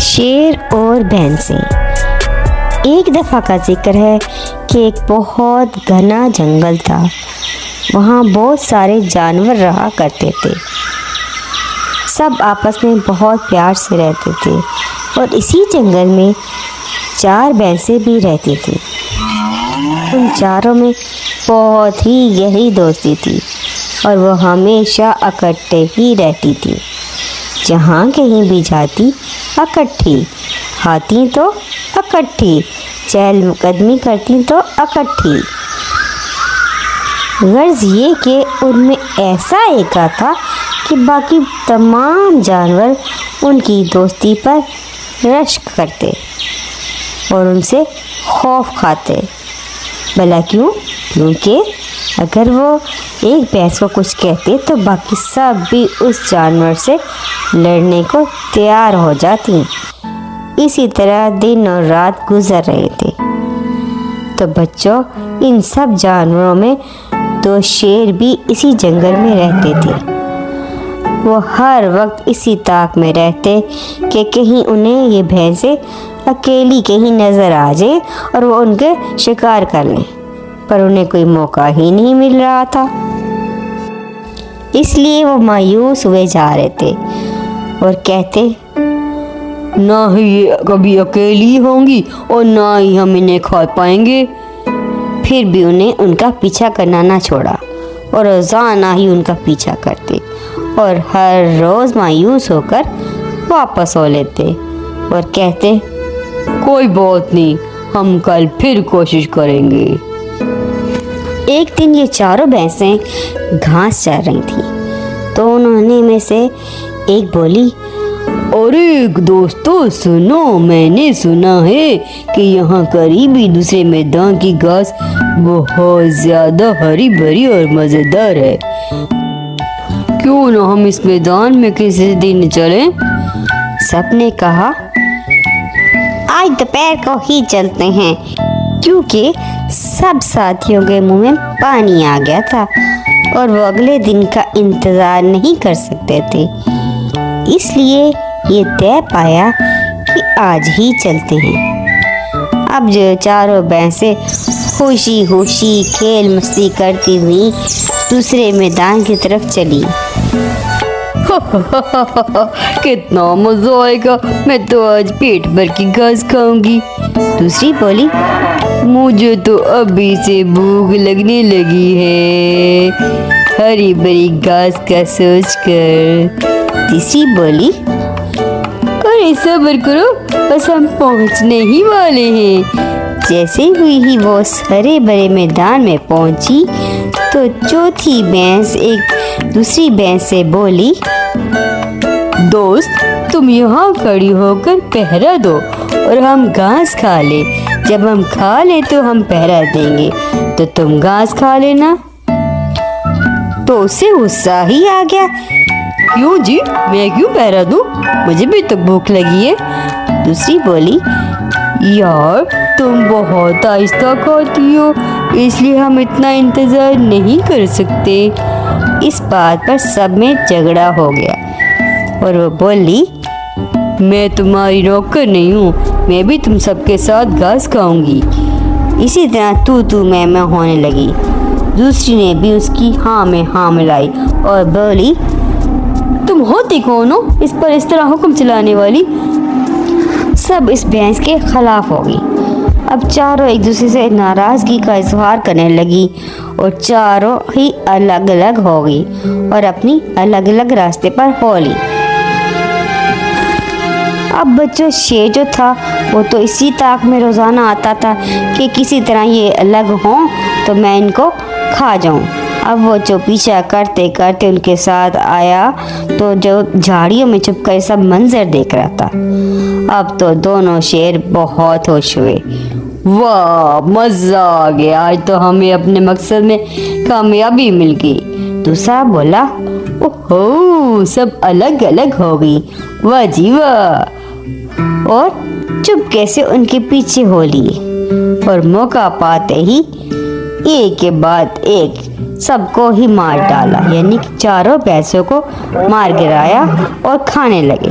شیر اور بھینسیں۔ ایک دفعہ کا ذکر ہے کہ ایک بہت گھنا جنگل تھا۔ وہاں بہت سارے جانور رہا کرتے تھے۔ سب آپس میں بہت پیار سے رہتے تھے اور اسی جنگل میں 4 بھینسیں بھی رہتی تھیں۔ ان چاروں میں بہت ہی گہری دوستی تھی اور وہ ہمیشہ اکٹھے ہی رہتی تھی۔ جہاں کہیں بھی جاتی اکٹھی، کھاتی تو اکٹھی، چہل قدمی کرتی تو اکٹھی۔ غرض یہ کہ ان میں ایسا ایکا تھا کہ باقی تمام جانور ان کی دوستی پر رشک کرتے اور ان سے خوف کھاتے۔ بھلا کیوں؟ کیونکہ اگر وہ ایک بھینس کو کچھ کہتے تو باقی سب بھی اس جانور سے لڑنے کو تیار ہو جاتی۔ اسی طرح دن اور رات گزر رہے تھے۔ تو بچوں، ان سب جانوروں میں 2 شیر بھی اسی جنگل میں رہتے تھے۔ وہ ہر وقت اسی طاق میں رہتے کہ کہیں انہیں یہ بھینسیں اکیلی کہیں نظر آ جائے اور وہ ان کے شکار کر لیں، پر انہیں کوئی موقع ہی نہیں مل رہا تھا۔ اس لیے وہ مایوس ہوئے جا رہے تھے اور کہتے، نہ ہی یہ کبھی اکیلی ہوں گی اور نہ ہی ہم انہیں کھا پائیں گے۔ پھر بھی انہیں ان کا پیچھا کرنا نہ چھوڑا اور روزانہ ہی ان کا پیچھا کرتے اور ہر روز مایوس ہو کر واپس ہو لیتے اور کہتے، کوئی بات نہیں، ہم کل پھر کوشش کریں گے۔ ایک دن یہ چاروں بھینسیں گھاس چر رہی تھیں تو انہوں میں سے ایک بولی، ارے دوستو سنو، میں نے سنا ہے کہ یہاں قریبی دوسرے میدان کی گھاس بہت زیادہ ہری بھری اور مزیدار ہے۔ کیوں نہ ہم اس میدان میں کسی دن چلیں؟ سب نے کہا، آج دوپہر کو ہی چلتے ہیں، کیونکہ سب ساتھیوں کے منہ میں پانی آ گیا تھا اور وہ اگلے دن کا انتظار نہیں کر سکتے تھے۔ اس لیے یہ طے پایا کہ آج ہی چلتے ہیں۔ اب جو چاروں بھینسیں خوشی خوشی کھیل مستی کرتی ہوئی دوسرے میدان کی طرف چلی۔ کتنا مزہ آئے گا، میں تو آج پیٹ بھر کی گھاس کھاؤں گی۔ دوسری بولی، مجھے تو ابھی سے بھوک لگنے لگی ہے ہری بھری گھاس کا سوچ کر۔ تیسری بولی، ارے صبر کرو، بس ہم پہنچنے ہی والے ہیں۔ جیسے ہی وہ اس ہرے بھرے میدان میں پہنچی تو چوتھی بھینس ایک دوسری بھینس سے بولی، دوست تم یہاں کھڑی ہو کر پہرا دو اور ہم گھاس کھا لیں۔ جب ہم کھا لیں تو ہم پہرا دیں گے، تو تم گھاس کھا لینا۔ تو اسے غصہ ہی آ گیا، کیوں جی، میں کیوں پہرا دوں؟ مجھے بھی تو بھوک لگی ہے۔ دوسری بولی، یار تم بہت آہستہ کھاتی ہو، اس لیے ہم اتنا انتظار نہیں کر سکتے۔ اس بات پر سب میں جھگڑا ہو گیا اور وہ بولی، میں تمہاری نوکر نہیں ہوں، میں بھی تم سب کے ساتھ گھاس کھاؤں گی۔ اسی طرح تو میں ہونے لگی۔ دوسری نے بھی اس کی ہاں میں ہاں ملائی اور بولی، تم ہوتی کون ہو اس پر اس طرح حکم چلانے والی؟ سب اس بحث کے خلاف ہو گئی۔ اب چاروں ایک دوسرے سے ناراضگی کا اظہار کرنے لگی اور چاروں ہی الگ الگ ہو گئی اور اپنی الگ الگ راستے پر ہو لی۔ اب بچوں، شیر جو تھا وہ تو اسی طاق میں روزانہ آتا تھا کہ کسی طرح یہ الگ ہوں تو میں ان کو کھا جاؤں۔ اب وہ جو پیچھا کرتے کرتے ان کے ساتھ آیا تو جو جھاڑیوں میں چھپ کر سب منظر دیکھ رہا تھا۔ اب تو دونوں شیر بہت خوش ہوئے۔ واہ، مزہ آ گیا، آج تو ہمیں اپنے مقصد میں کامیابی مل گئی۔ دوسرا بولا، اوہو، سب الگ الگ ہو گئی، واہ جی واہ، اور چپکے سے ان کے پیچھے ہو لیے اور موقع پاتے ہی ایک کے بعد ایک سب کو ہی مار ڈالا، یعنی کہ چاروں بھینسوں کو مار گرایا اور کھانے لگے۔